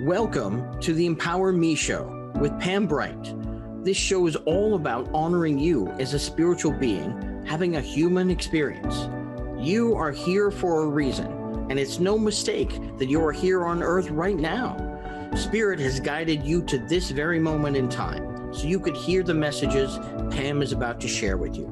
Welcome to the Empower Me Show with Pam Bright. This show is all about honoring you as a spiritual being, having a human experience. You are here for a reason, and it's no mistake that you are here on Earth right now. Spirit has guided you to this very moment in time, so you could hear the messages Pam is about to share with you.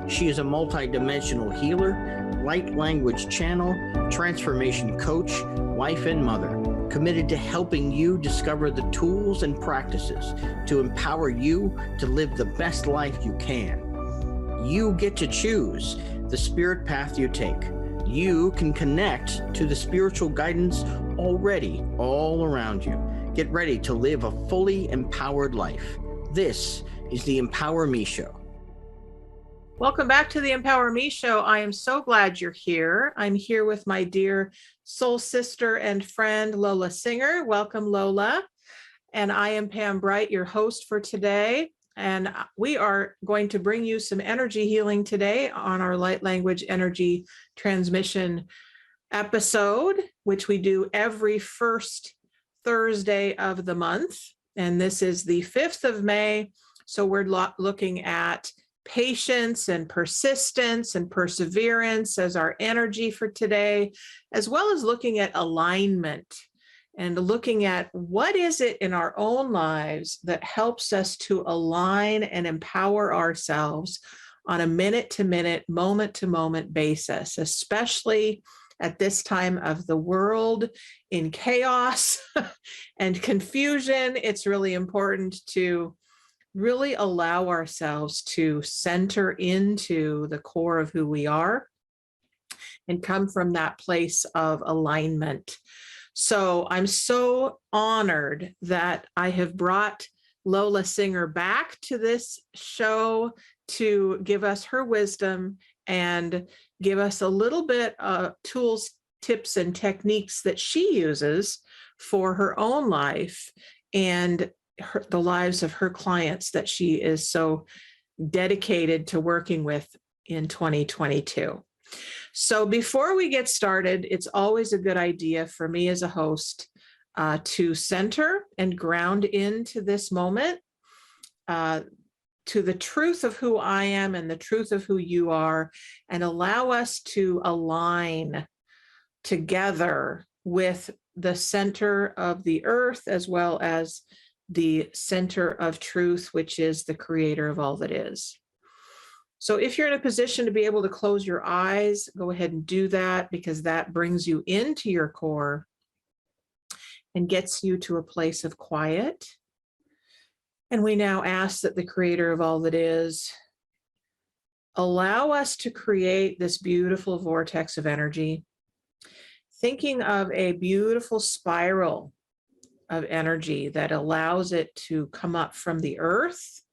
She is a multidimensional healer, light language channel, transformation coach, wife and mother, committed to helping you discover the tools and practices to empower you to live the best life you can. You get to choose the spirit path you take. You can connect to the spiritual guidance already all around you. Get ready to live a fully empowered life. This is the Empower Me Show. Welcome back to the Empower Me Show. I am so glad you're here. I'm here with my dear soul sister and friend, Lola Singer. Welcome, Lola. And I am Pam Bright, your host for today. And we are going to bring you some energy healing today on our light language energy transmission episode, which we do every first Thursday of the month. And this is the 5th of May. So we're looking at patience and persistence and perseverance as our energy for today, as well as looking at alignment and looking at what is it in our own lives that helps us to align and empower ourselves on a minute-to-minute, moment-to-moment basis, especially at this time of the world in chaos and confusion. It's really important to really allow ourselves to center into the core of who we are and come from that place of alignment. So I'm so honored that I have brought Lola Singer back to this show to give us her wisdom and give us a little bit of tools, tips, and techniques that she uses for her own life and the lives of her clients that she is so dedicated to working with in 2022. So before we get started, it's always a good idea for me as a host to center and ground into this moment, to the truth of who I am and the truth of who you are, and allow us to align together with the center of the earth as well as the center of truth, which is the creator of all that is. So if you're in a position to be able to close your eyes, go ahead and do that, because that brings you into your core and gets you to a place of quiet. And we now ask that the creator of all that is allow us to create this beautiful vortex of energy, thinking of a beautiful spiral of energy that allows it to come up from the earth,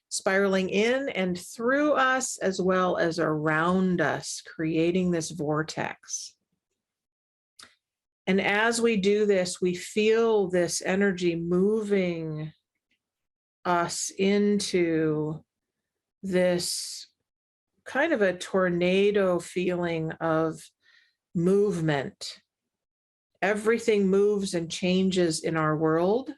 spiraling in and through us as well as around us, creating this vortex. And as we do this, we feel this energy moving us into this kind of a tornado feeling of movement. Everything moves and changes in our world.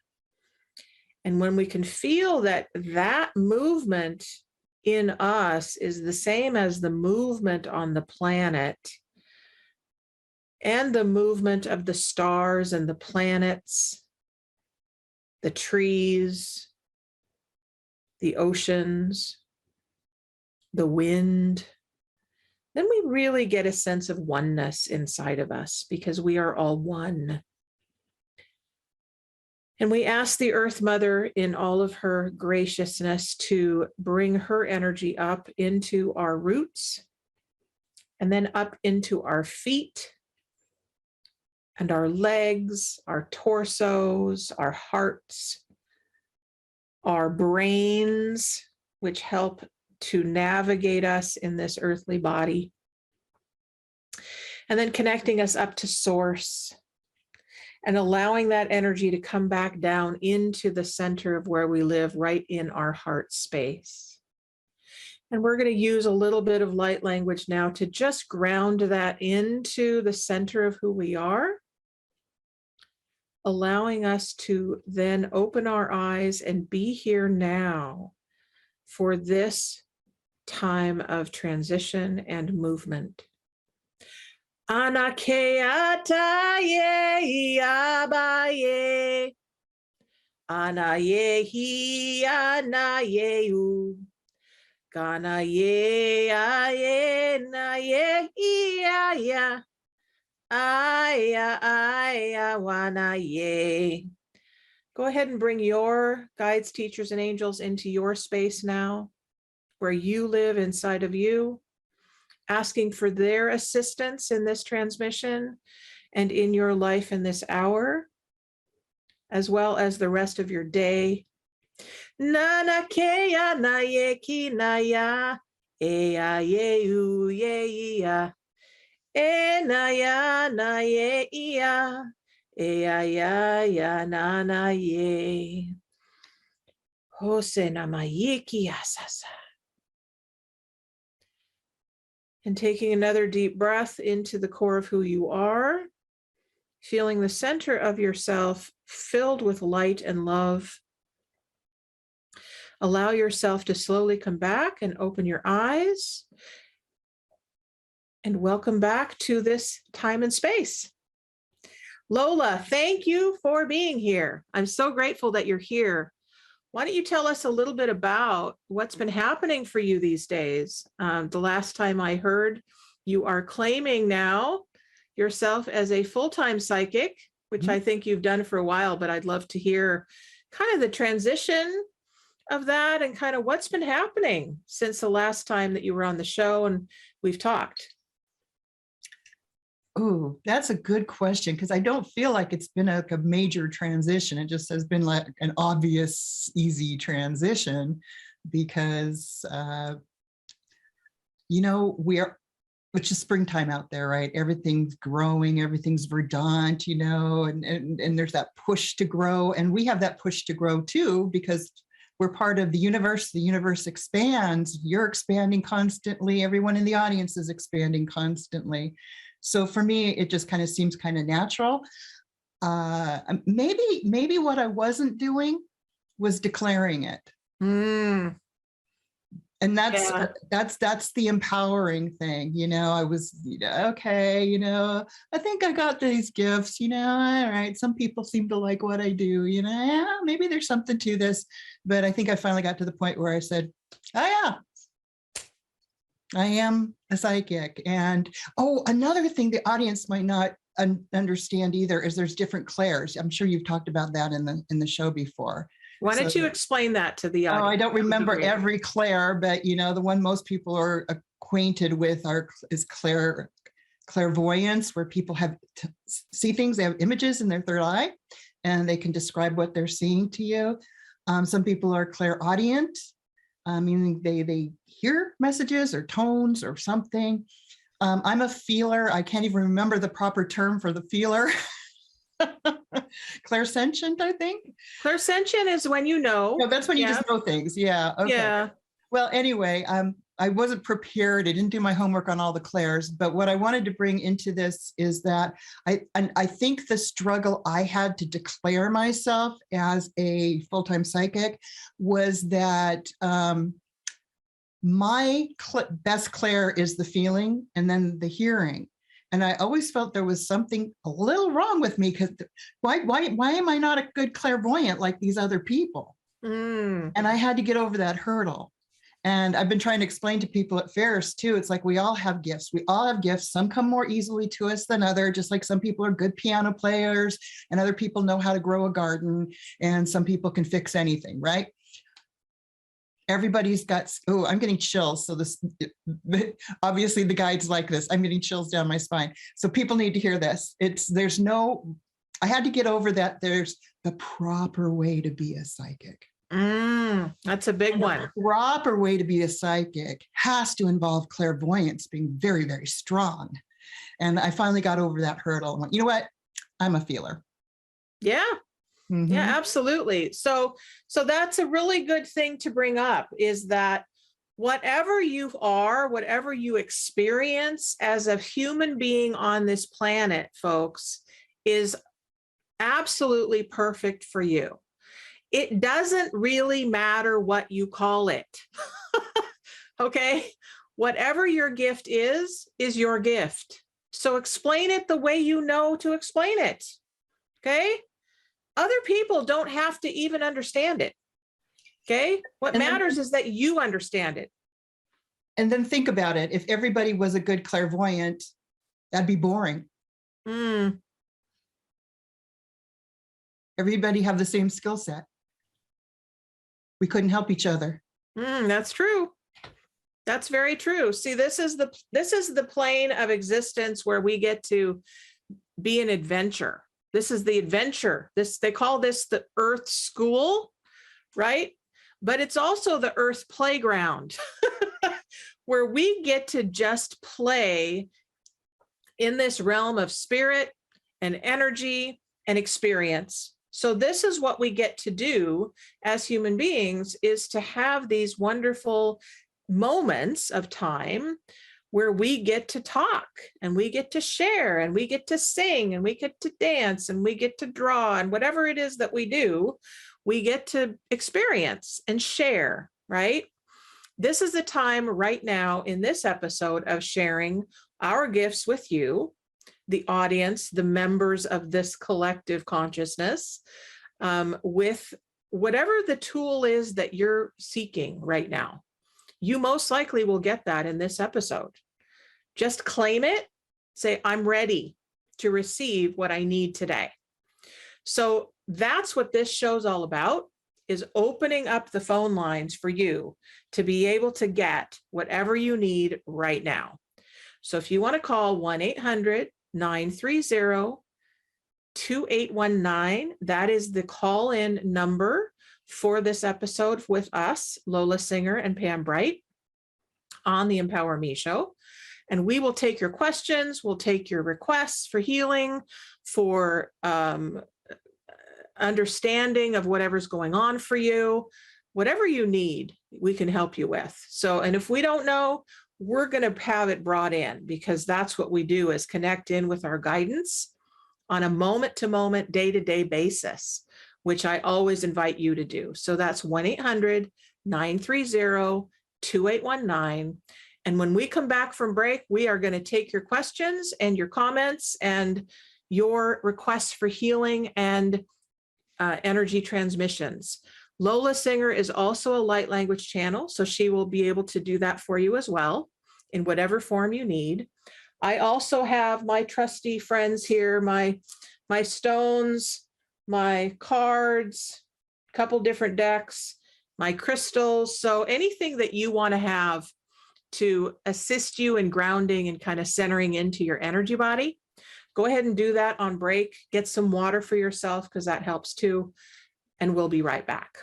And when we can feel that that movement in us is the same as the movement on the planet and the movement of the stars and the planets, the trees, the oceans, the wind, then we really get a sense of oneness inside of us, because we are all one. And we ask the Earth Mother in all of her graciousness to bring her energy up into our roots and then up into our feet and our legs, our torsos, our hearts, our brains, which help to navigate us in this earthly body, and then connecting us up to source and allowing that energy to come back down into the center of where we live, right in our heart space. And we're going to use a little bit of light language now to just ground that into the center of who we are, allowing us to then open our eyes and be here now for this time of transition and movement. Anakeataye abaye. Anayehi anayeu. Ganaye aye naye iya. Aya aya wanaye. Go ahead and bring your guides, teachers, and angels into your space now, where you live inside of you, asking for their assistance in this transmission and in your life in this hour, as well as the rest of your day. Nana keya na ye ki na ya, e ya ye u ye ya, e na ye ya, e ya na na ye. Hose na ma ye ki asasa. And taking another deep breath into the core of who you are, feeling the center of yourself filled with light and love. Allow yourself to slowly come back and open your eyes. And welcome back to this time and space. Lola, thank you for being here. I'm so grateful that you're here. Why don't you tell us a little bit about what's been happening for you these days? The last time I heard, you are claiming now yourself as a full-time psychic, which I think you've done for a while, but I'd love to hear kind of the transition of that and kind of what's been happening since the last time that you were on the show and we've talked. Oh, that's a good question, because I don't feel like it's been a major transition. It just has been like an obvious, easy transition because, it's just springtime out there, right? Everything's growing, everything's verdant, and there's that push to grow. And we have that push to grow too, because we're part of the universe. The universe expands. You're expanding constantly. Everyone in the audience is expanding constantly. So for me, it just kind of seems kind of natural. Maybe what I wasn't doing was declaring it. And that's the empowering thing. I was, okay, I think I got these gifts, all right. Some people seem to like what I do, maybe there's something to this. But I think I finally got to the point where I said, oh yeah, I am a psychic. And another thing the audience might not understand either is there's different clairs. I'm sure you've talked about that in the show before. Why don't you explain that to the audience? I don't remember every clair, but the one most people are acquainted with is clairvoyance, where people have see things. They have images in their third eye, and they can describe what they're seeing to you. Some people are clairaudient, meaning they hear messages or tones or something. I'm a feeler. I can't even remember the proper term for the feeler. Clairsentient, I think. Clairsentient is when you know. No, that's when you just know things. Yeah. Okay. Yeah. Well, anyway, I wasn't prepared. I didn't do my homework on all the clairs, but what I wanted to bring into this is that I think the struggle I had to declare myself as a full-time psychic was that my best clair is the feeling and then the hearing. And I always felt there was something a little wrong with me, because why am I not a good clairvoyant like these other people? And I had to get over that hurdle. And I've been trying to explain to people at fairs too. It's like we all have gifts. We all have gifts. Some come more easily to us than others, just like some people are good piano players and other people know how to grow a garden, and some people can fix anything, right? Everybody's got, I'm getting chills. So this, obviously the guides like this. I'm getting chills down my spine. So people need to hear this. I had to get over that. There's the proper way to be a psychic. That's a big one. The proper way to be a psychic has to involve clairvoyance, being very, very strong. And I finally got over that hurdle and went, you know what? I'm a feeler. Yeah. Yeah, absolutely. So that's a really good thing to bring up, is that whatever you are, whatever you experience as a human being on this planet, folks, is absolutely perfect for you. It doesn't really matter what you call it. Okay? Whatever your gift is your gift. So explain it the way you know to explain it. Okay? Other people don't have to even understand it. Okay? What matters is that you understand it. And then think about it. If everybody was a good clairvoyant, that'd be boring. Everybody have the same skill set. We couldn't help each other. That's true. That's very true. See, this is the plane of existence where we get to be an adventure. This is the adventure. They call this the Earth School, right? But it's also the Earth Playground, where we get to just play in this realm of spirit and energy and experience. So this is what we get to do as human beings, is to have these wonderful moments of time where we get to talk and we get to share and we get to sing and we get to dance and we get to draw, and whatever it is that we do, we get to experience and share, right? This is the time right now in this episode of sharing our gifts with you, the audience, the members of this collective consciousness, with whatever the tool is that you're seeking right now. You most likely will get that in this episode. Just claim it. Say, I'm ready to receive what I need today. So that's what this show's all about, is opening up the phone lines for you to be able to get whatever you need right now. So if you want to call 1-800-930-2819, that is the call-in number for this episode with us, Lola Singer and Pam Bright, on the Empower Me Show. And we will take your questions, we'll take your requests for healing, for understanding of whatever's going on for you. Whatever you need, we can help you with. So, and if we don't know, we're going to have it brought in, because that's what we do, is connect in with our guidance on a moment-to-moment, day-to-day basis, which I always invite you to do. So that's 1-800-930-2819. And when we come back from break, we are going to take your questions and your comments and your requests for healing and energy transmissions. Lola Singer is also a light language channel, so she will be able to do that for you as well in whatever form you need. I also have my trusty friends here, my stones, my cards, a couple different decks, my crystals. So anything that you want to have to assist you in grounding and kind of centering into your energy body, go ahead and do that on break. Get some water for yourself, because that helps too. And we'll be right back.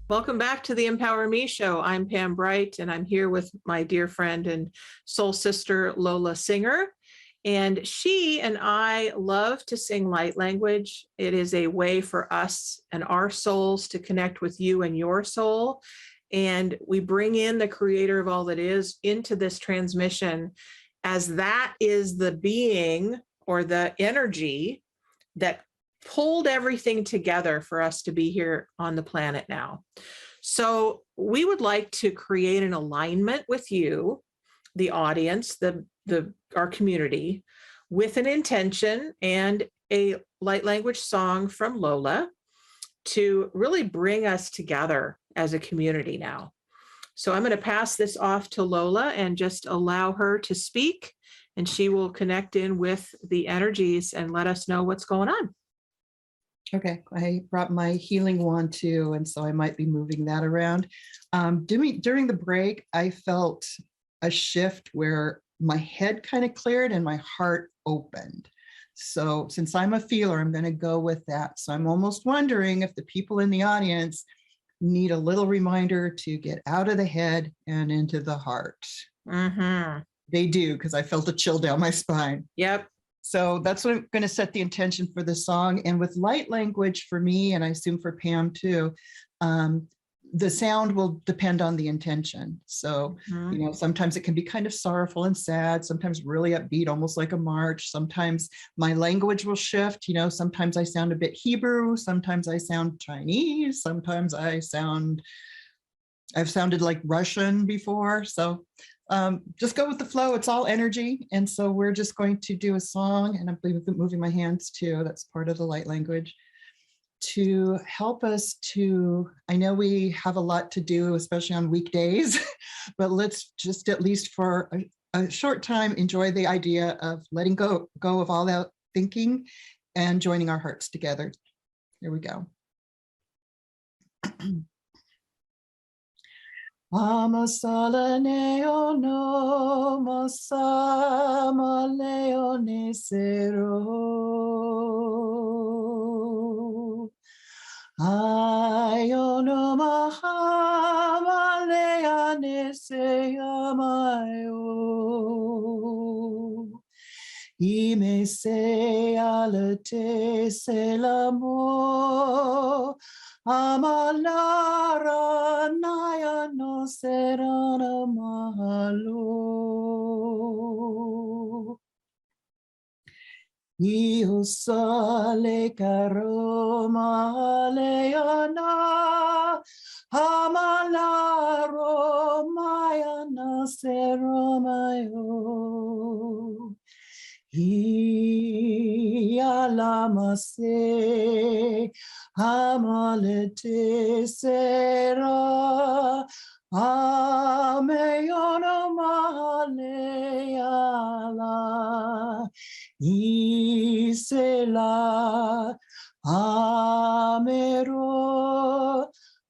Welcome back to the Empower Me Show. I'm Pam Bright, and I'm here with my dear friend and soul sister, Lola Singer. And she and I love to sing light language. It is a way for us and our souls to connect with you and your soul. And we bring in the creator of all that is into this transmission, as that is the being or the energy that pulled everything together for us to be here on the planet now. So we would like to create an alignment with you, the audience, our community, with an intention and a light language song from Lola to really bring us together as a community now. So I'm going to pass this off to Lola and just allow her to speak, and she will connect in with the energies and let us know what's going on. Okay, I brought my healing wand too, and so I might be moving that around. During the break, I felt a shift where my head kind of cleared and my heart opened. So since I'm a feeler, I'm going to go with that. So I'm almost wondering if the people in the audience need a little reminder to get out of the head and into the heart. Mm-hmm. They do, because I felt a chill down my spine. Yep. So that's what I'm going to set the intention for the song. And with light language for me, and I assume for Pam too, the sound will depend on the intention. So, Mhm. you know, sometimes it can be kind of sorrowful and sad, sometimes really upbeat, almost like a march. Sometimes my language will shift, you know, sometimes I sound a bit Hebrew, sometimes I sound Chinese, sometimes I've sounded like Russian before. So just go with the flow. It's all energy. And so we're just going to do a song, and I'm moving my hands too. That's part of the light language, to help us to, I know we have a lot to do, especially on weekdays, but let's just at least for a short time enjoy the idea of letting go of all that thinking and joining our hearts together. Here we go. Amasala neo no masama leone sero. Ayono mahama leane se amayo. Ime se alate se l'amor. Amalara naya no serana mahalo. Io sale caroma leana. Amalaro mayana seromayo. Alamase amalete sera ameyono maleala isela amero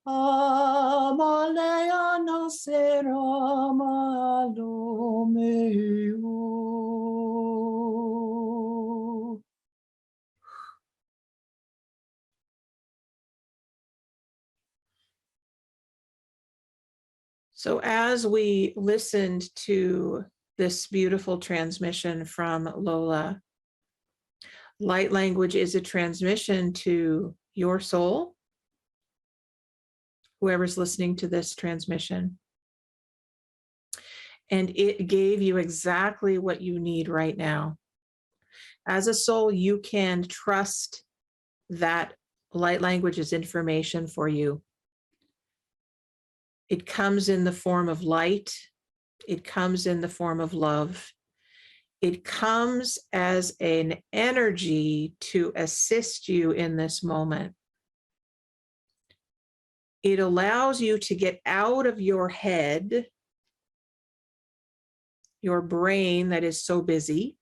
amaleano sera malomeo. So as we listened to this beautiful transmission from Lola, light language is a transmission to your soul, whoever's listening to this transmission. And it gave you exactly what you need right now. As a soul, you can trust that light language is information for you. It comes in the form of light. It comes in the form of love. It comes as an energy to assist you in this moment. It allows you to get out of your head, your brain that is so busy,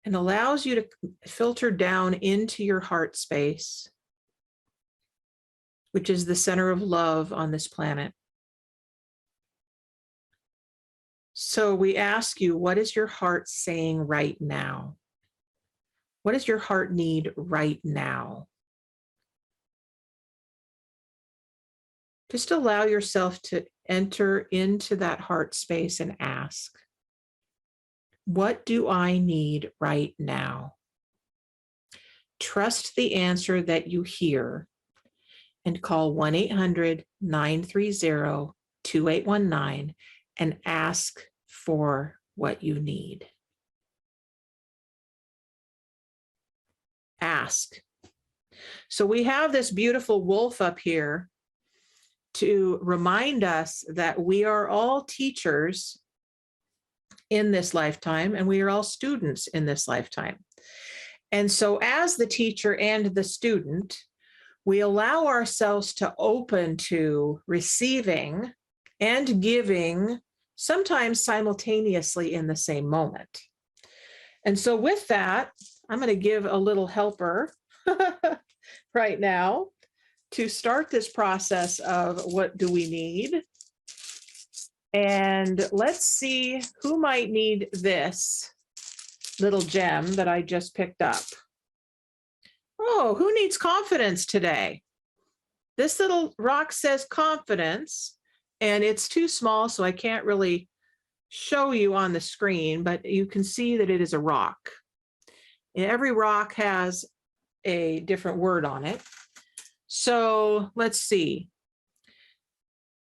and allows you to filter down into your heart space, which is the center of love on this planet. So we ask you, what is your heart saying right now? What does your heart need right now? Just allow yourself to enter into that heart space and ask, what do I need right now? Trust the answer that you hear and call 1-800-930-2819 and ask for what you need. Ask. So we have this beautiful wolf up here to remind us that we are all teachers in this lifetime, and we are all students in this lifetime. And so as the teacher and the student, we allow ourselves to open to receiving and giving, sometimes simultaneously in the same moment. And so with that, I'm going to give a little helper right now to start this process of what do we need. And let's see who might need this little gem that I just picked up. Oh, who needs confidence today? This little rock says confidence, and it's too small, so I can't really show you on the screen, but you can see that it is a rock. And every rock has a different word on it. So let's see.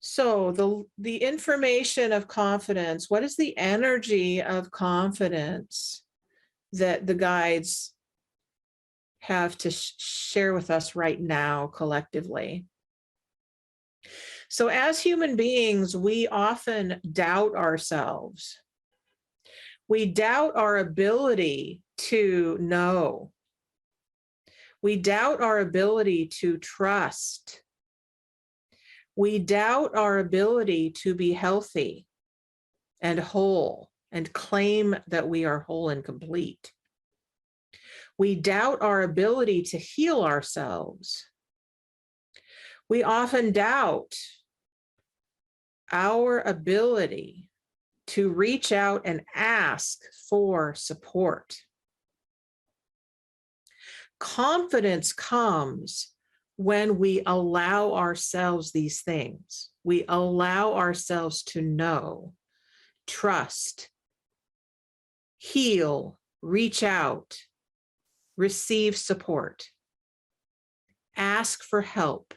So the information of confidence, what is the energy of confidence that the guides have to share with us right now collectively? So as human beings, we often doubt ourselves. We doubt our ability to know. We doubt our ability to trust. We doubt our ability to be healthy and whole and claim that we are whole and complete. We doubt our ability to heal ourselves. We often doubt our ability to reach out and ask for support. Confidence comes when we allow ourselves these things. We allow ourselves to know, trust, heal, reach out, receive support, ask for help.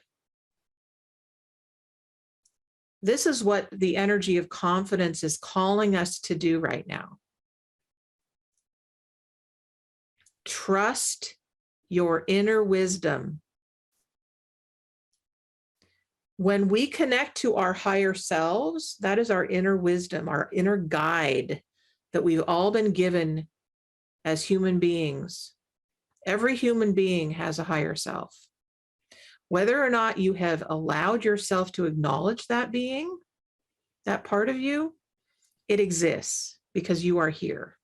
This is what the energy of confidence is calling us to do right now. Trust your inner wisdom. When we connect to our higher selves, that is our inner wisdom, our inner guide that we've all been given as human beings. Every human being has a higher self. Whether or not you have allowed yourself to acknowledge that being, that part of you, it exists because you are here.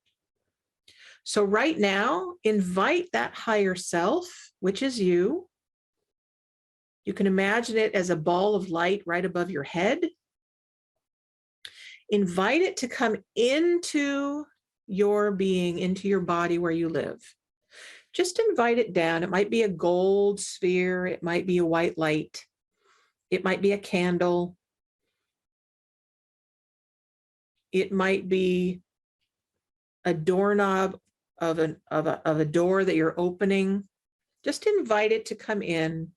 So right now, invite that higher self, which is you. You can imagine it as a ball of light right above your head. Invite it to come into your being, into your body where you live. Just invite it down. It might be a gold sphere. It might be a white light. It might be a candle. It might be a doorknob of a door that you're opening. Just invite it to come in.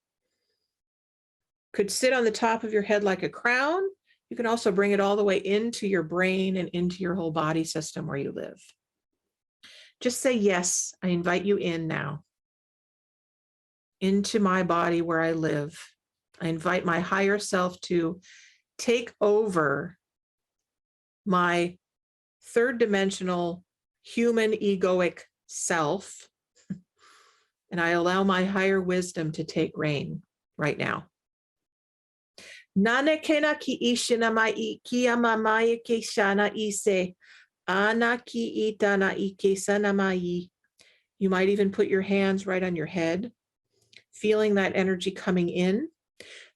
Could sit on the top of your head like a crown. You can also bring it all the way into your brain and into your whole body system where you live. Just say, yes, I invite you in now, into my body where I live. I invite my higher self to take over my third dimensional human egoic self, and I allow my higher wisdom to take reign right now. Nana kena ki ishina mai ki amamai ke shana ise. Anaki itana ike sanamai. You might even put your hands right on your head, feeling that energy coming in.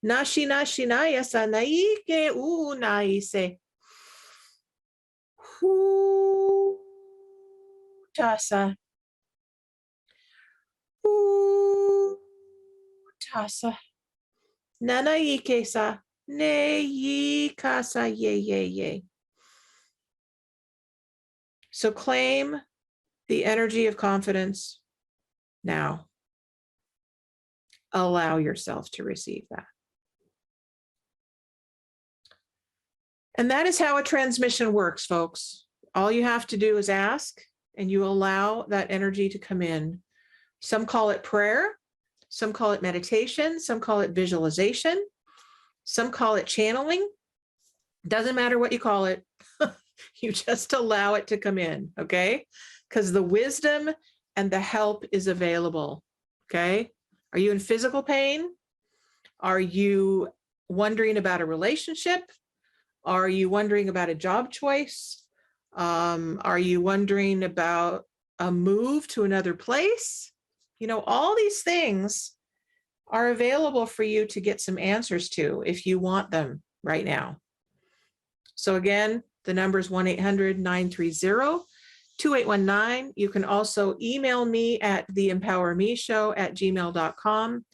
Nashi nashi naya sanaike unaise. Hu tasa. Hu tasa. Nanaike sa. Ne yi kasa ye ye ye. So claim the energy of confidence now. Allow yourself to receive that. And that is how a transmission works, folks. All you have to do is ask, and you allow that energy to come in. Some call it prayer, some call it meditation, some call it visualization, some call it channeling. Doesn't matter what you call it. You just allow it to come in, okay? Because the wisdom and the help is available, okay? Are you in physical pain? Are you wondering about a relationship? Are you wondering about a job choice? Are you wondering about a move to another place? You know, all these things are available for you to get some answers to if you want them right now. So again, the number is 1-800-930-2819. You can also email me at theempowermeshow@gmail.com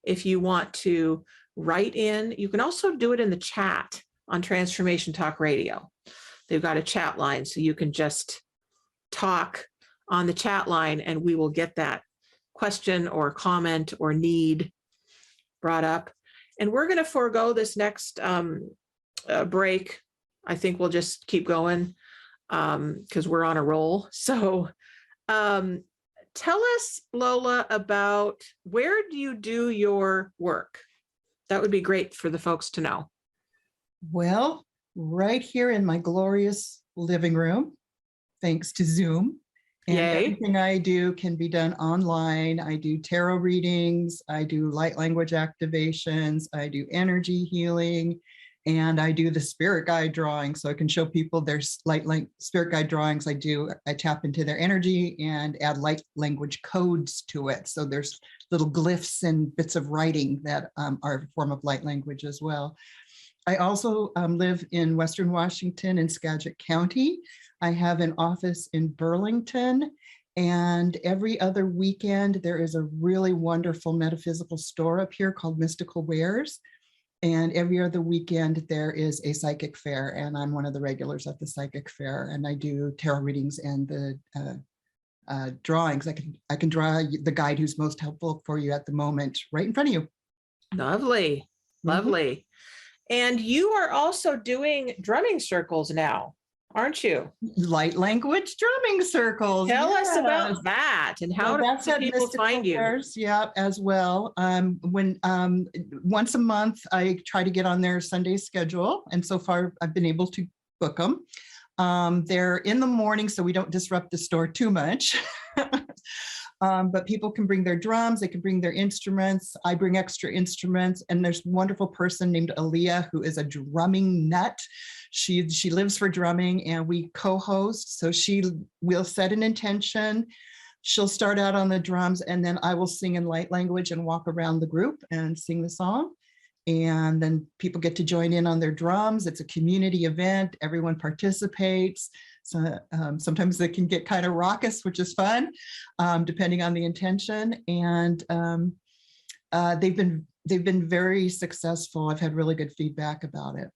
if you want to write in. You can also do it in the chat on Transformation Talk Radio. They've got a chat line, so you can just talk on the chat line and we will get that question or comment or need brought up. And we're going to forego this next break, I think we'll just keep going because we're on a roll. So tell us, Lola, about where do you do your work? That would be great for the folks to know. Well, right here in my glorious living room, thanks to Zoom. And Yay. everything I do can be done online. I do tarot readings, I do light language activations, I do energy healing, and I do the spirit guide drawing. So I can show people their spirit guide drawings. I tap into their energy and add light language codes to it. So there's little glyphs and bits of writing that are a form of light language as well. I also live in Western Washington in Skagit County. I have an office in Burlington, and every other weekend there is a really wonderful metaphysical store up here called Mystical Wares. And every other weekend there is a psychic fair, and I'm one of the regulars at the psychic fair, and I do tarot readings and the drawings. I can draw the guide who's most helpful for you at the moment right in front of you. Lovely, lovely. And you are also doing drumming circles now, aren't you? Light language drumming circles. Tell us about that and how do people find you? Yeah, as well. When once a month, I try to get on their Sunday schedule, and so far I've been able to book them. They're in the morning, so we don't disrupt the store too much. But people can bring their drums, they can bring their instruments. I bring extra instruments, and there's a wonderful person named Aaliyah who is a drumming nut. She lives for drumming, and we co-host. So she will set an intention. She'll start out on the drums, and then I will sing in light language and walk around the group and sing the song. And then people get to join in on their drums. It's a community event. Everyone participates. So sometimes they can get kind of raucous, which is fun, depending on the intention. And they've been very successful. I've had really good feedback about it.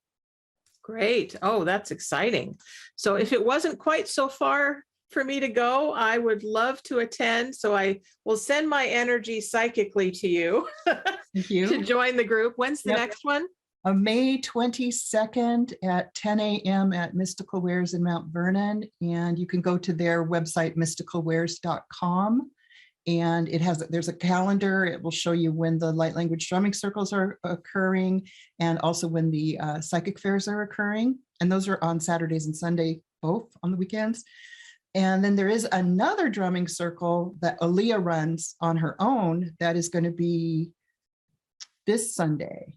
Great. Oh, that's exciting. So if it wasn't quite so far for me to go, I would love to attend. So I will send my energy psychically to you, Thank you. to join the group. When's the next one? May 22nd at 10 a.m. at Mystical Wares in Mount Vernon. And you can go to their website, mysticalwares.com. And there's a calendar. It will show you when the light language drumming circles are occurring, and also when the psychic fairs are occurring. And those are on Saturdays and Sunday, both on the weekends. And then there is another drumming circle that Aaliyah runs on her own that is going to be this Sunday.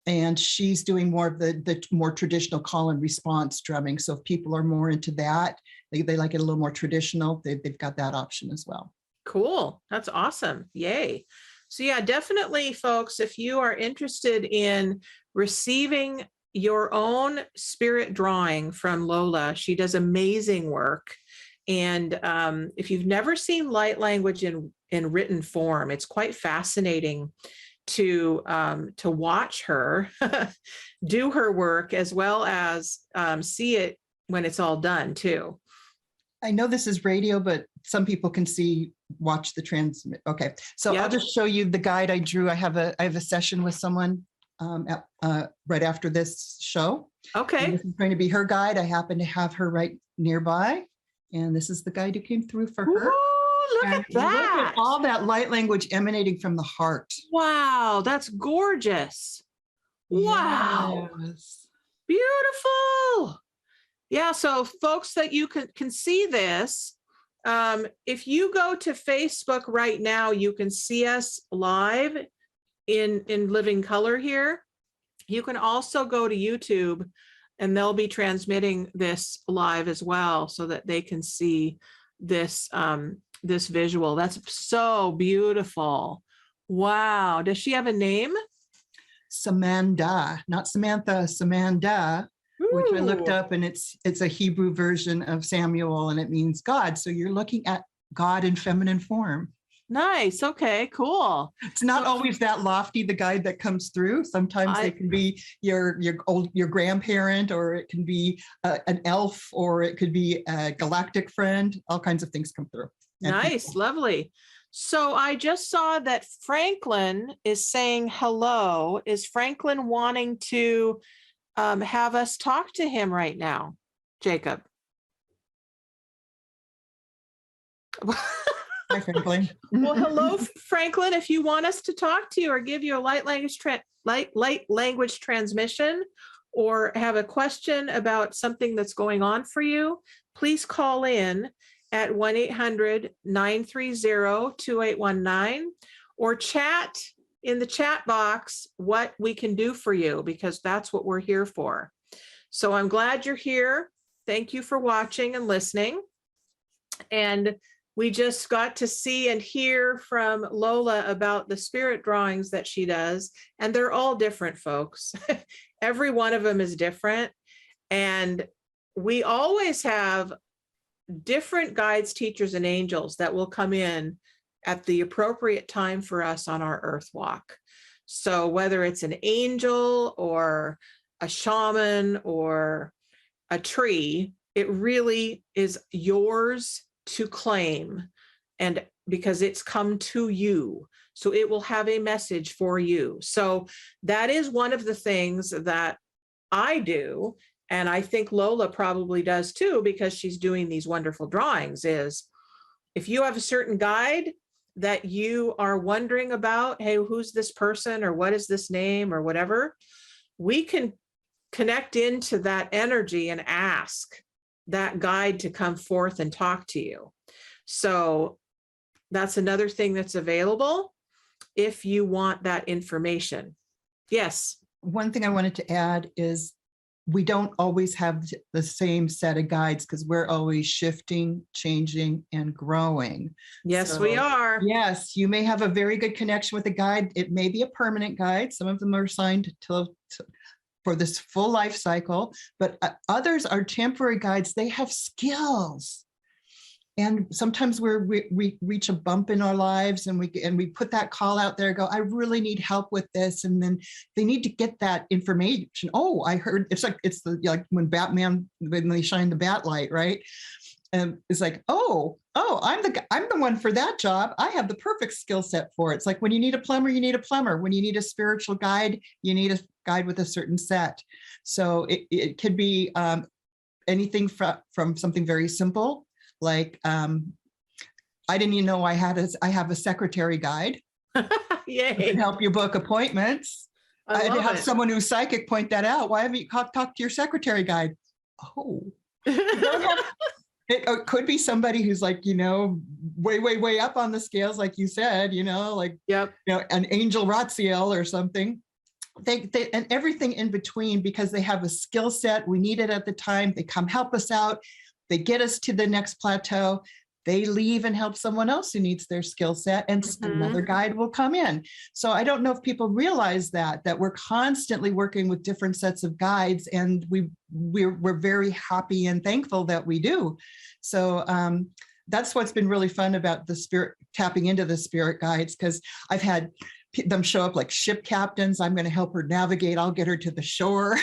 And she's doing more of the more traditional call and response drumming. So if people are more into that, they like it a little more traditional, they've got that option as well. Cool. That's awesome. Yay. So yeah, definitely, folks, if you are interested in receiving your own spirit drawing from Lola, she does amazing work. And if you've never seen light language in written form, it's quite fascinating to watch her do her work, as well as see it when it's all done too. I know this is radio, but some people can watch the transmit. Okay, so yep. I'll just show you the guide I drew. I have a session with someone right after this show. Okay. And this is going to be her guide. I happen to have her right nearby, and this is the guide who came through for her. Ooh, look at that! Look at all that light language emanating from the heart. Wow, that's gorgeous! Wow, yes. Beautiful. Yeah, so folks that you can see this, if you go to Facebook right now, you can see us live in living color here. You can also go to YouTube, and they'll be transmitting this live as well, so that they can see this this visual. That's so beautiful. Wow. Does she have a name? Samanda, not Samantha, Samanda. Ooh. Which I looked up, and it's a Hebrew version of Samuel, and it means God. So you're looking at God in feminine form. Nice. Okay, cool. It's not always that lofty, the guide that comes through. Sometimes they can be your grandparent, or it can be an elf, or it could be a galactic friend. All kinds of things come through. Nice, lovely. So I just saw that Franklin is saying hello. Is Franklin wanting to have us talk to him right now, Jacob? Hi, Franklin. Well, hello, Franklin. If you want us to talk to you or give you a light language transmission, or have a question about something that's going on for you, please call in at 1-800-930-2819 or chat in the chat box what we can do for you, because that's what we're here for. So I'm glad you're here. Thank you for watching and listening. And we just got to see and hear from Lola about the spirit drawings that she does, and they're all different, folks. Every one of them is different. And we always have different guides, teachers, and angels that will come in at the appropriate time for us on our earth walk. So whether it's an angel or a shaman or a tree, it really is yours to claim, and because it's come to you, so it will have a message for you. So that is one of the things that I do, and I think Lola probably does too, because she's doing these wonderful drawings, is if you have a certain guide that you are wondering about, hey, who's this person, or what is this name, or whatever, we can connect into that energy and ask that guide to come forth and talk to you. So that's another thing that's available if you want that information. Yes. One thing I wanted to add is we don't always have the same set of guides, because we're always shifting, changing, and growing. Yes, So, we are. yes, you may have a very good connection with a guide. It may be a permanent guide. Some of them are assigned for this full life cycle, but others are temporary guides. They have skills. And sometimes we reach a bump in our lives, and we put that call out there, go, I really need help with this. And then they need to get that information. Oh, I heard, it's like when Batman, when they shine the bat light, right? And it's like, oh, I'm the one for that job. I have the perfect skill set for it. It's like when you need a plumber, you need a plumber. When you need a spiritual guide, you need a guide with a certain set. So it could be anything from something very simple, like I didn't even know I have a secretary guide. Yay. To help you book appointments. I had to have someone who's psychic point that out. Why haven't you talked to your secretary guide? Oh, it could be somebody who's like, way up on the scales, like you said, like, yep, an angel Ratziel or something. They and everything in between, because they have a skill set. We need it at the time. They come help us out. They get us to the next plateau. They leave and help someone else who needs their skill set, and another guide will come in. So I don't know if people realize that we're constantly working with different sets of guides, and we're very happy and thankful that we do. So that's what's been really fun about the spirit, tapping into the spirit guides, because I've had them show up like ship captains. I'm going to help her navigate. I'll get her to the shore.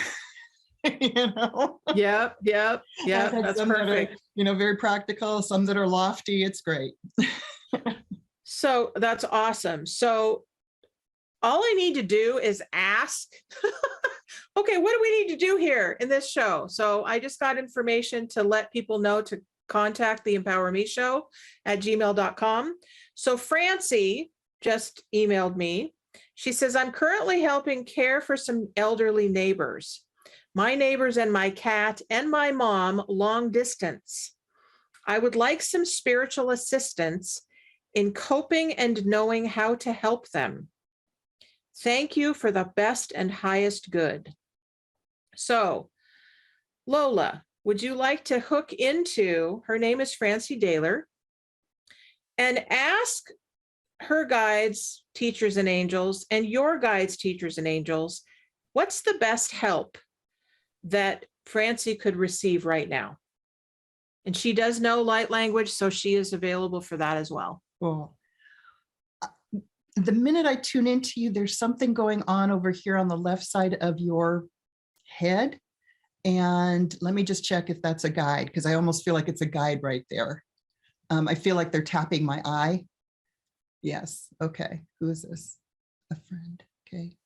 Yep. That's perfect. Are, very practical. Some that are lofty. It's great. So that's awesome. So all I need to do is ask, okay, what do we need to do here in this show? So I just got information to let people know to contact the Empower Me Show at gmail.com. So Francie just emailed me. She says, I'm currently helping care for some elderly neighbors. My neighbors and my cat and my mom, long distance. I would like some spiritual assistance in coping and knowing how to help them. Thank you for the best and highest good. So, Lola, would you like to hook into, her name is Francie Daler, and ask her guides, teachers, and angels, and your guides, teachers, and angels, what's the best help that Francie could receive right now? And she does know light language, so she is available for that as well. Cool. The minute I tune into you, there's something going on over here on the left side of your head. And let me just check if that's a guide, because I almost feel like it's a guide right there. I feel like they're tapping my eye. Yes. Okay. Who is this? A friend. Okay.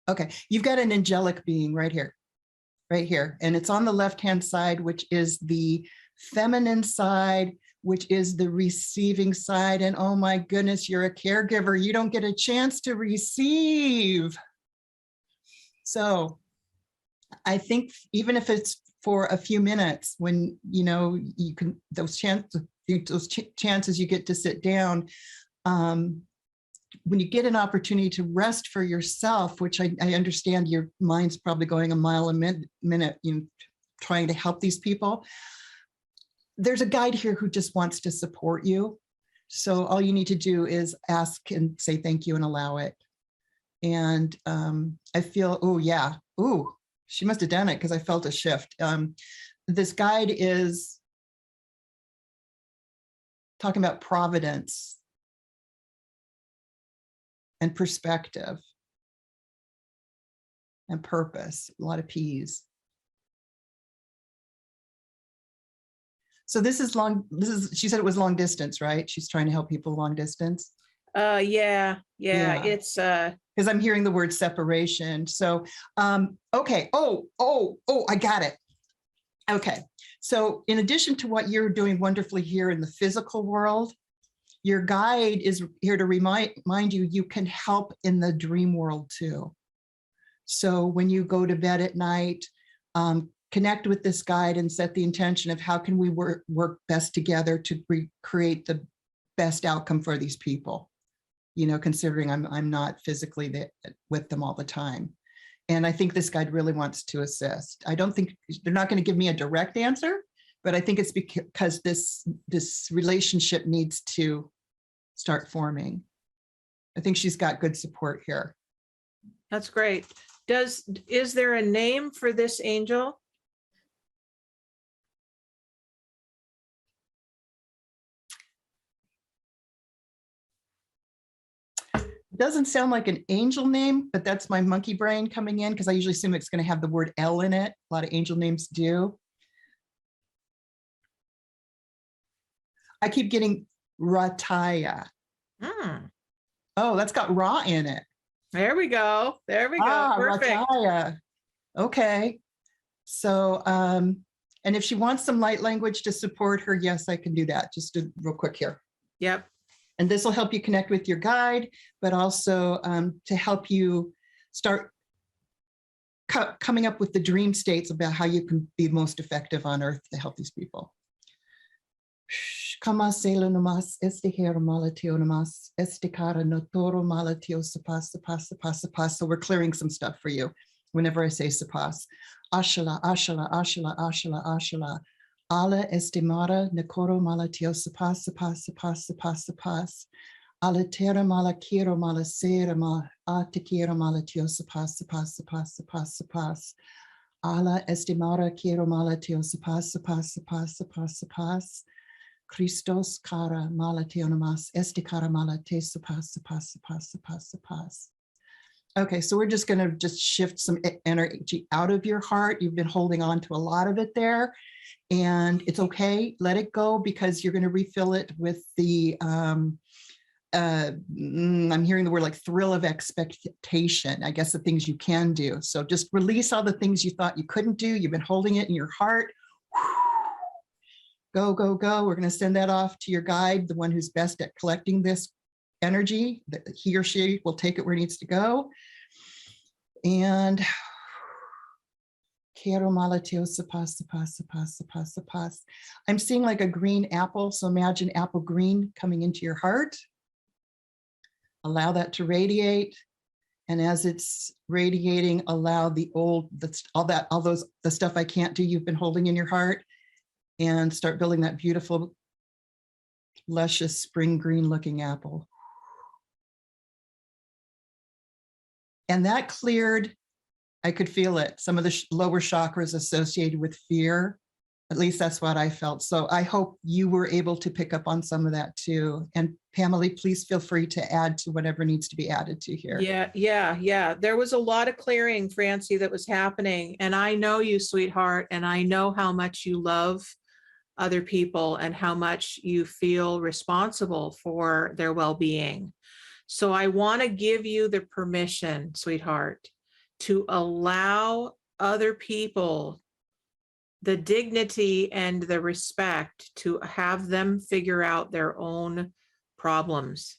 Okay, you've got an angelic being right here, and it's on the left-hand side, which is the feminine side, which is the receiving side. And oh my goodness, you're a caregiver. You don't get a chance to receive. So I think even if it's for a few minutes, when you can, those chances you get to sit down, when you get an opportunity to rest for yourself, which I understand your mind's probably going a mile a minute, trying to help these people. There's a guide here who just wants to support you. So all you need to do is ask and say thank you and allow it. And I feel, oh yeah, ooh, she must have done it because I felt a shift. This guide is talking about providence and perspective and purpose, a lot of P's. So this is she said it was long distance, right? She's trying to help people long distance. Yeah. It's because I'm hearing the word separation. So okay. Oh, I got it. Okay. So in addition to what you're doing wonderfully here in the physical world, your guide is here to remind you, you can help in the dream world too. So when you go to bed at night, connect with this guide and set the intention of how can we work best together to create the best outcome for these people, considering I'm not physically with them all the time. And I think this guide really wants to assist. I don't think they're not going to give me a direct answer, but I think it's because this relationship needs to start forming. I think she's got good support here. That's great. Is there a name for this angel? It doesn't sound like an angel name, but that's my monkey brain coming in because I usually assume it's going to have the word L in it. A lot of angel names do. I keep getting Rataya. Oh, that's got Ra in it. There we go. Perfect. Rataya. Okay. So, and if she wants some light language to support her, yes, I can do that. Just real quick here. Yep. And this will help you connect with your guide, but also to help you start coming up with the dream states about how you can be most effective on Earth to help these people. So we're clearing some stuff for you whenever I say sapas. Ashala, ashala, ashala, ashala, ashala. Ala estimara nekoro malatio sapas, sapas, sapas, sapas, sapas. Ala terra mala kiro mala sera ma atikiro malatio sapas, sapas, sapas, sapas, sapas. Ala estimara kiro malatio sapas, sapas, sapas, sapas, sapas. Christos kara malatio namas estikara malate sapas, sapas, sapas, sapas, sapas. Okay, so we're just going to shift some energy out of your heart. You've been holding on to a lot of it there, and it's okay. Let it go because you're going to refill it with the, I'm hearing the word like thrill of expectation. I guess the things you can do. So just release all the things you thought you couldn't do. You've been holding it in your heart. Go, go, go. We're going to send that off to your guide, the one who's best at collecting this energy, that he or she will take it where it needs to go. And I'm seeing like a green apple. So imagine apple green coming into your heart. Allow that to radiate. And as it's radiating, allow the stuff I can't do you've been holding in your heart, and start building that beautiful, luscious spring green looking apple. And that cleared, I could feel it, some of the lower chakras associated with fear. At least that's what I felt. So I hope you were able to pick up on some of that too. And Pamela, please feel free to add to whatever needs to be added to here. Yeah. There was a lot of clearing, Francie, that was happening. And I know you, sweetheart, and I know how much you love other people and how much you feel responsible for their well-being. So I want to give you the permission, sweetheart, to allow other people the dignity and the respect to have them figure out their own problems.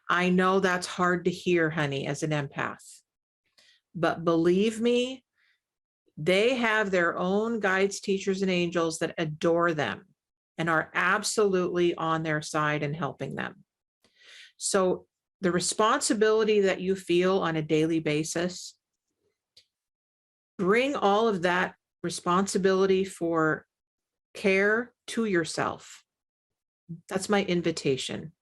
I know that's hard to hear, honey, as an empath, but believe me, they have their own guides, teachers, and angels that adore them and are absolutely on their side and helping them. So the responsibility that you feel on a daily basis, bring all of that responsibility for care to yourself. That's my invitation.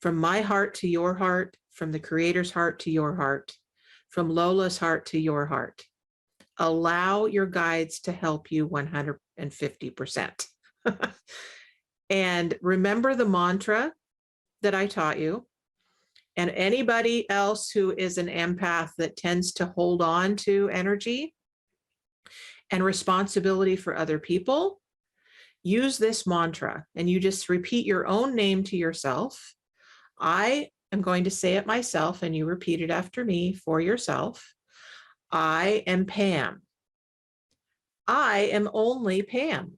From my heart to your heart, from the Creator's heart to your heart, from Lola's heart to your heart. Allow your guides to help you 150%. And remember the mantra that I taught you. And anybody else who is an empath that tends to hold on to energy and responsibility for other people, use this mantra and you just repeat your own name to yourself. I am going to say it myself and you repeat it after me for yourself. I am Pam. I am only Pam.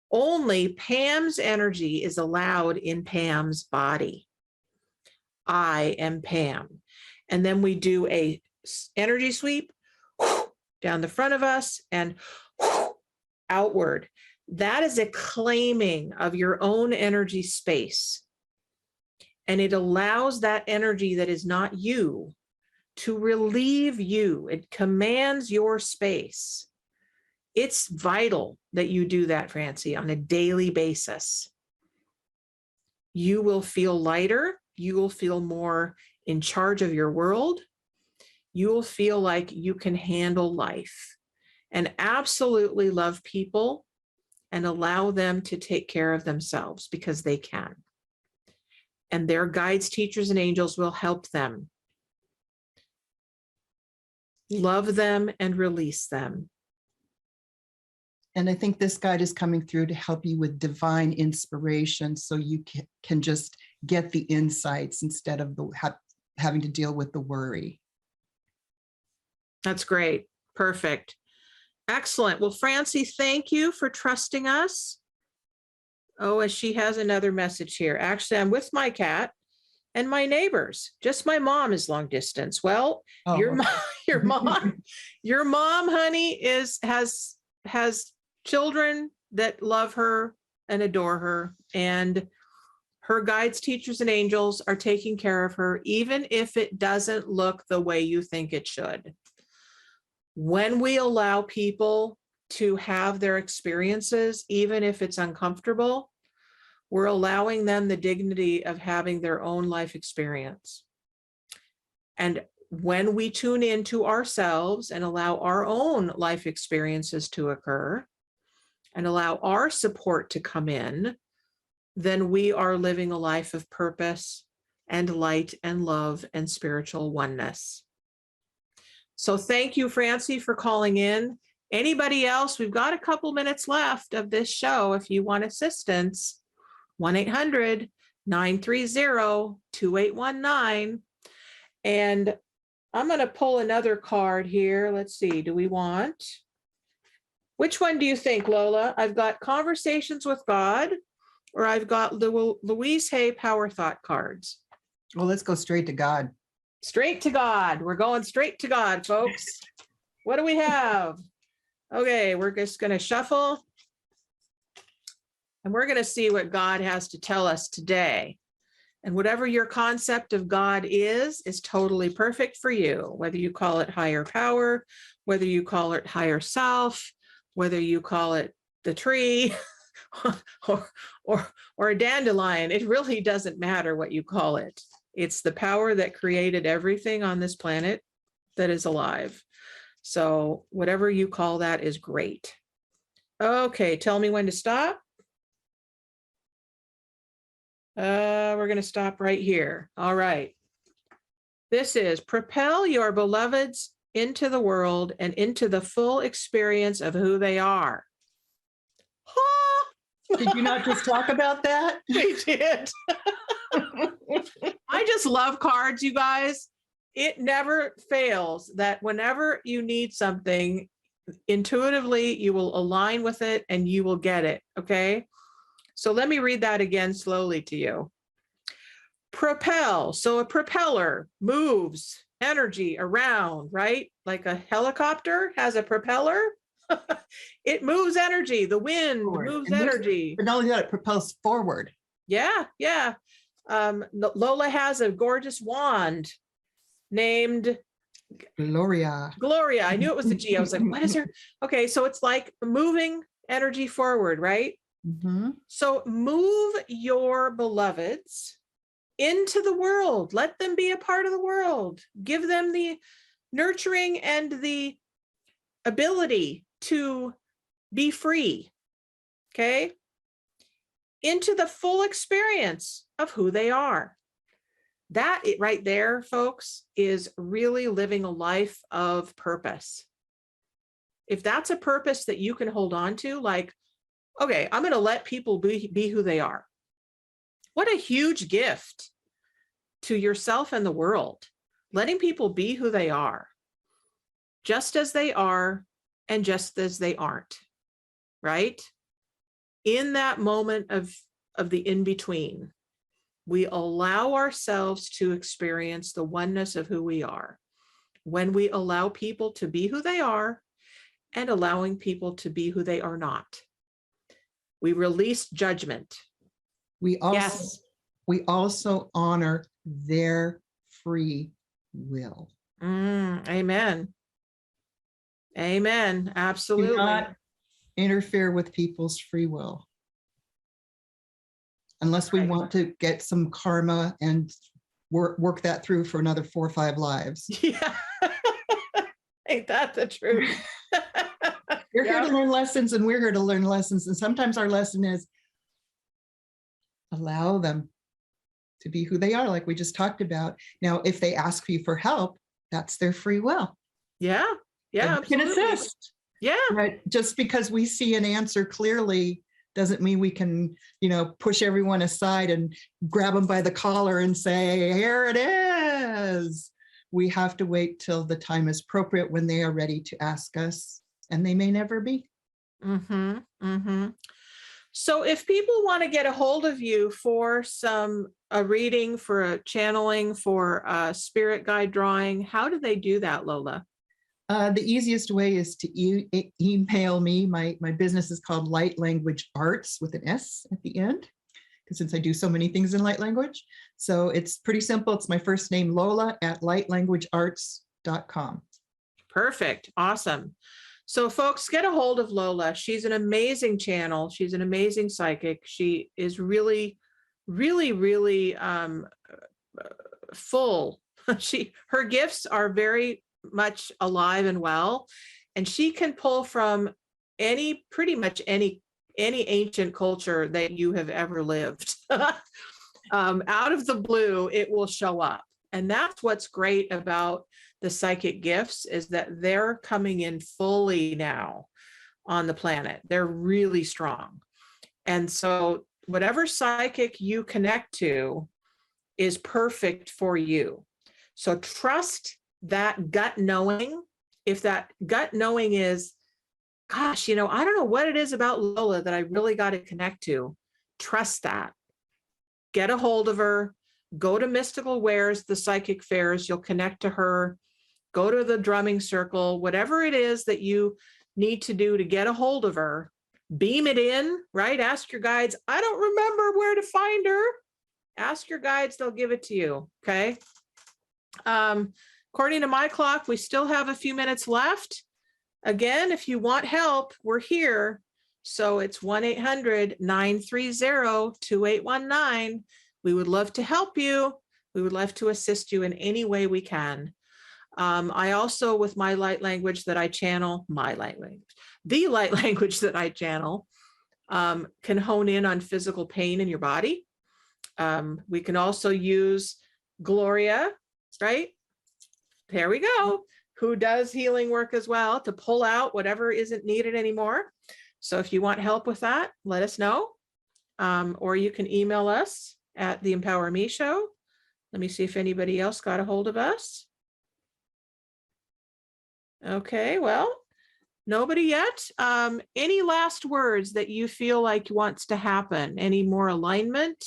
Only Pam's energy is allowed in Pam's body. I am Pam. And then we do a energy sweep down the front of us and outward. That is a claiming of your own energy space. And it allows that energy that is not you to relieve you. It commands your space. It's vital that you do that, Francie, on a daily basis. You will feel lighter. You will feel more in charge of your world. You will feel like you can handle life and absolutely love people and allow them to take care of themselves because they can. And their guides, teachers, and angels will help them. Love them and release them. And I think this guide is coming through to help you with divine inspiration so you can just get the insights instead of having to deal with the worry. That's great. Perfect. Excellent. Well, Francie, thank you for trusting us. Oh, and she has another message here. Actually, I'm with my cat and my neighbors. Just my mom is long distance. Well, your mom, honey, has children that love her and adore her, and her guides, teachers, and angels are taking care of her, even if it doesn't look the way you think it should. When we allow people to have their experiences, even if it's uncomfortable, we're allowing them the dignity of having their own life experience. And when we tune into ourselves and allow our own life experiences to occur and allow our support to come in, then we are living a life of purpose and light and love and spiritual oneness. So thank you, Francie, for calling in. Anybody else? We've got a couple minutes left of this show. If you want assistance, 1-800-930-2819. And I'm going to pull another card here. Let's see. Do we want? Which one do you think, Lola? I've got Conversations with God, or I've got Louise Hay Power Thought cards. Well, let's go straight to God. Straight to God. We're going straight to God, folks. What do we have? Okay, we're just going to shuffle. And we're going to see what God has to tell us today. And whatever your concept of God is totally perfect for you, whether you call it higher power, whether you call it higher self, whether you call it the tree or a dandelion. It really doesn't matter what you call it. It's the power that created everything on this planet that is alive. So whatever you call that is great. Okay, tell me when to stop. We're going to stop right here. All right. This is propel your beloveds into the world and into the full experience of who they are. Did you not just talk about that? We did. I just love cards, you guys. it never fails that whenever you need something, intuitively, you will align with it and you will get it. Okay. So let me read that again slowly to you. Propel. So a propeller moves energy around, right? Like a helicopter has a propeller. It moves energy. The wind moves energy. But not only that, it propels forward. Yeah, yeah. Lola has a gorgeous wand named Gloria. Gloria. I knew it was the G. I was like, what is her? Okay, so it's like moving energy forward, right? Mm-hmm. So move your beloveds into the world. Let them be a part of the world. Give them the nurturing and the ability to be free. Okay? Into the full experience of who they are. That right there, folks, is really living a life of purpose. If that's a purpose that you can hold on to, like, okay, I'm going to let people be who they are. What a huge gift to yourself and the world, letting people be who they are, just as they are and just as they aren't, right? In that moment of the in-between, we allow ourselves to experience the oneness of who we are. When we allow people to be who they are and allowing people to be who they are not, we release judgment. We also honor their free will. Amen. Amen. Absolutely. Do not interfere with people's free will. Unless we want to get some karma and work that through for another 4 or 5 lives. Yeah. Ain't that the truth? You're here to learn lessons and we're here to learn lessons. And sometimes our lesson is allow them to be who they are, like we just talked about. Now, if they ask you for help, that's their free will. Yeah. Yeah. We can assist. Yeah. Right. Just because we see an answer clearly doesn't mean we can, push everyone aside and grab them by the collar and say, here it is. We have to wait till the time is appropriate when they are ready to ask us, and they may never be. Mm-hmm. Mm-hmm. So if people want to get a hold of you for a reading, for a channeling, for a spirit guide drawing, how do they do that, Lola? The easiest way is to email me. My business is called Light Language Arts with an S at the end, because since I do so many things in light language. So it's pretty simple. It's my first name, Lola, at lightlanguagearts.com. Perfect. Awesome. So folks, get a hold of Lola. She's an amazing channel. She's an amazing psychic. She is really, really, really full. Her gifts are very much alive and well, and she can pull from pretty much any ancient culture that you have ever lived. Out of the blue, it will show up. And that's what's great about the psychic gifts, is that they're coming in fully now on the planet. They're really strong. And so whatever psychic you connect to is perfect for you. So trust that gut knowing. If that gut knowing is, gosh, I don't know what it is about Lola that I really got to connect to. Trust that. Get a hold of her. Go to Mystical Wares, the psychic fairs. You'll connect to her. Go to the drumming circle. Whatever it is that you need to do to get a hold of her, beam it in, right? Ask your guides. I don't remember where to find her. Ask your guides. They'll give it to you. Okay. According to my clock, we still have a few minutes left. Again, if you want help, we're here. So it's 1-800-930-2819. We would love to help you. We would love to assist you in any way we can. I also, with my light language that I channel, the light language that I channel, can hone in on physical pain in your body. We can also use Gloria, right? There we go, who does healing work as well to pull out whatever isn't needed anymore. So if you want help with that, let us know. Or you can email us at the Empower Me Show. Let me see if anybody else got a hold of us. Okay, well, nobody yet. Any last words that you feel like wants to happen? Any more alignment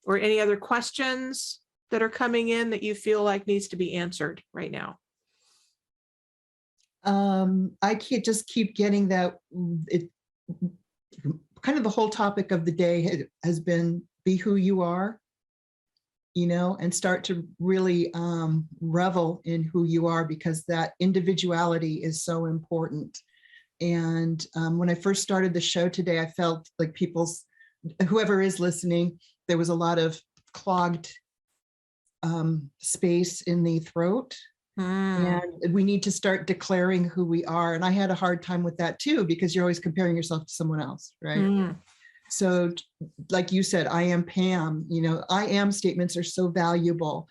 or any other questions that are coming in that you feel like needs to be answered right now? I can't just keep getting that it kind of the whole topic of the day has been be who you are, and start to really revel in who you are, because that individuality is so important. And when I first started the show today, I felt like whoever is listening, there was a lot of clogged space in the throat. And we need to start declaring who we are. And I had a hard time with that too, because you're always comparing yourself to someone else, right? So like you said, I am Pam, I am statements are so valuable.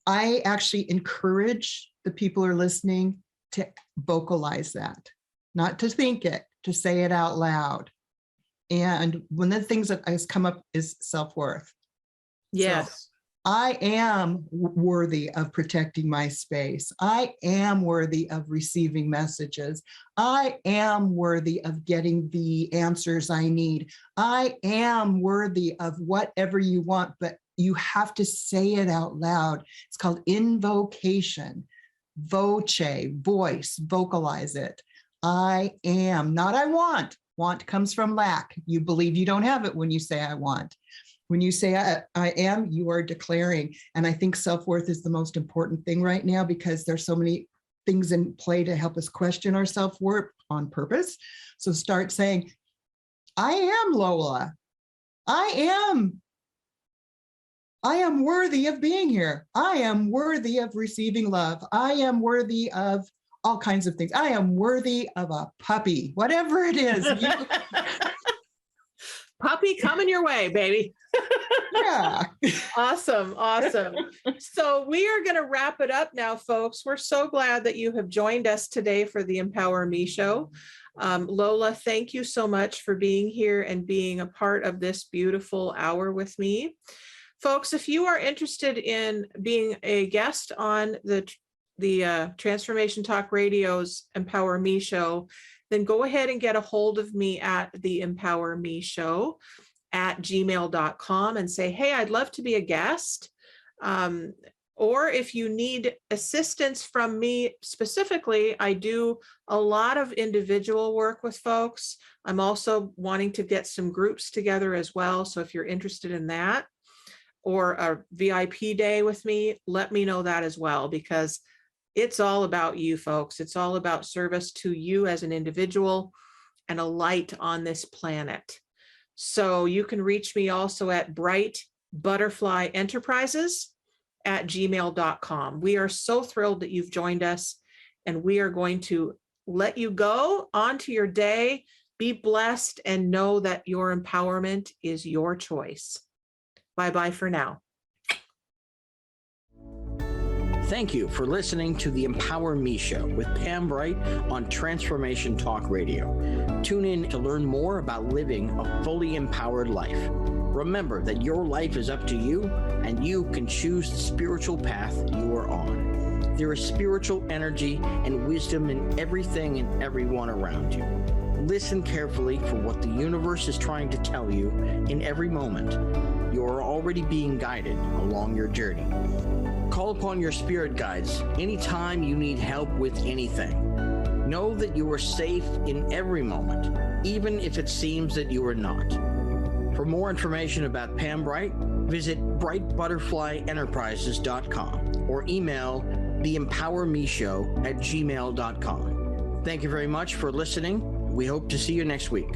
I actually encourage the people who are listening to vocalize that, not to think it, to say it out loud. And one of the things that has come up is self-worth. Yes. So, I am worthy of protecting my space. I am worthy of receiving messages. I am worthy of getting the answers I need. I am worthy of whatever you want, but you have to say it out loud. It's called invocation. Voce, voice, vocalize it. I am, not I want. Want comes from lack. You believe you don't have it when you say I want. When you say I am, you are declaring. And I think self-worth is the most important thing right now, because there's so many things in play to help us question our self-worth on purpose. So start saying, I am Lola. I am worthy of being here. I am worthy of receiving love. I am worthy of all kinds of things. I am worthy of a puppy, whatever it is. Puppy coming your way, baby. Yeah. Awesome. So we are going to wrap it up now, folks. We're so glad that you have joined us today for the Empower Me show. Lola, thank you so much for being here and being a part of this beautiful hour with me. Folks, if you are interested in being a guest on the Transformation Talk Radio's Empower Me show, then go ahead and get a hold of me at the Empower Me show at gmail.com and say, hey, I'd love to be a guest. Or if you need assistance from me specifically, I do a lot of individual work with folks. I'm also wanting to get some groups together as well. So if you're interested in that, or a VIP day with me, let me know that as well, because it's all about you, folks. It's all about service to you as an individual and a light on this planet. So you can reach me also at brightbutterflyenterprises@gmail.com. We are so thrilled that you've joined us, and we are going to let you go on to your day. Be blessed and know that your empowerment is your choice. Bye-bye for now. Thank you for listening to the Empower Me Show with Pam Bright on Transformation Talk Radio. Tune in to learn more about living a fully empowered life. Remember that your life is up to you, and you can choose the spiritual path you are on. There is spiritual energy and wisdom in everything and everyone around you. Listen carefully for what the universe is trying to tell you in every moment. You are already being guided along your journey. Call upon your spirit guides anytime you need help with anything. Know that you are safe in every moment, even if it seems that you are not. For more information about Pam Bright, visit brightbutterflyenterprises.com or email theempowermeshow@gmail.com. Thank you very much for listening. We hope to see you next week.